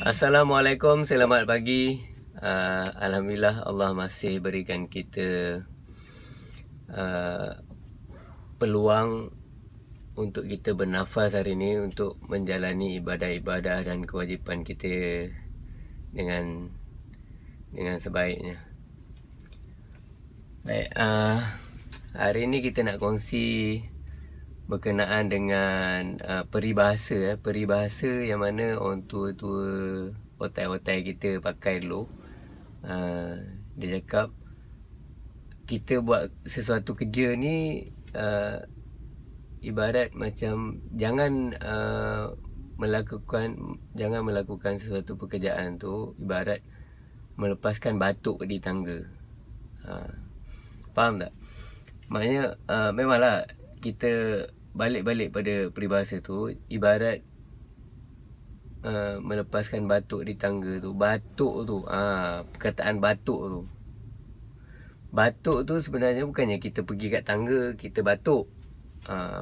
Assalamualaikum, selamat pagi. Alhamdulillah Allah masih berikan kita peluang untuk kita bernafas hari ini, untuk menjalani ibadah-ibadah dan kewajipan kita dengan sebaiknya. Baik, hari ini kita nak kongsi berkenaan dengan peribahasa yang mana orang tua-tua otai-otai kita pakai dulu. Dia cakap kita buat sesuatu kerja ni ibarat macam jangan melakukan sesuatu pekerjaan tu ibarat melepaskan batuk di tangga. Faham tak? Maknanya memanglah kita balik pada peribahasa tu, ibarat melepaskan batuk di tangga tu. Batuk tu, perkataan batuk tu sebenarnya bukannya kita pergi kat tangga kita batuk.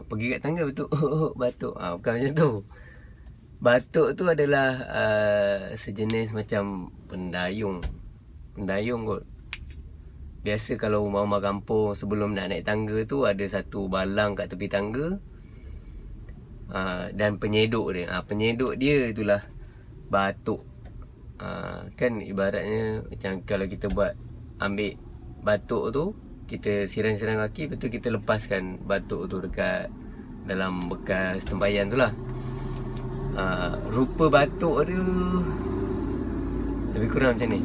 Pergi kat tangga betul batuk. Bukan macam tu. Batuk tu adalah sejenis macam pendayung kot. Biasa kalau rumah-rumah kampung sebelum nak naik tangga tu ada satu balang kat tepi tangga, dan penyeduk dia. Penyeduk dia itulah batuk. Kan ibaratnya macam kalau kita ambil batuk tu, kita siram-siram kaki, betul kita lepaskan batuk tu dekat dalam bekas tempayan tu lah. Rupa batuk dia lebih kurang macam ni.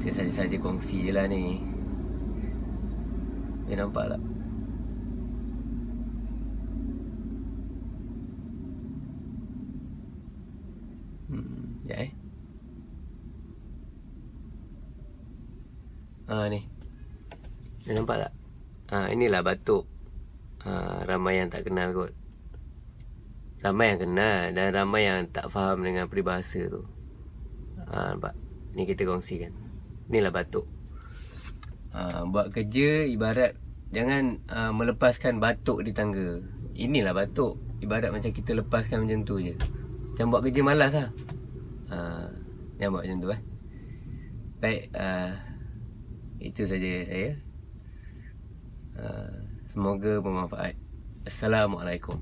Kita saja-saja kongsi je lah ni. Dia nampak tak? Sekejap ni. Dia nampak tak? Inilah batuk. Ramai yang tak kenal kot. Ramai yang kenal dan ramai yang tak faham dengan peribahasa tu. Nampak? Ni kita kongsikan. Inilah batuk. Buat kerja ibarat jangan melepaskan batuk di tangga. Inilah batuk. Ibarat macam kita lepaskan macam tu je. Macam buat kerja malas lah. Jangan buat macam tu Baik, itu saja saya. Semoga bermanfaat. Assalamualaikum.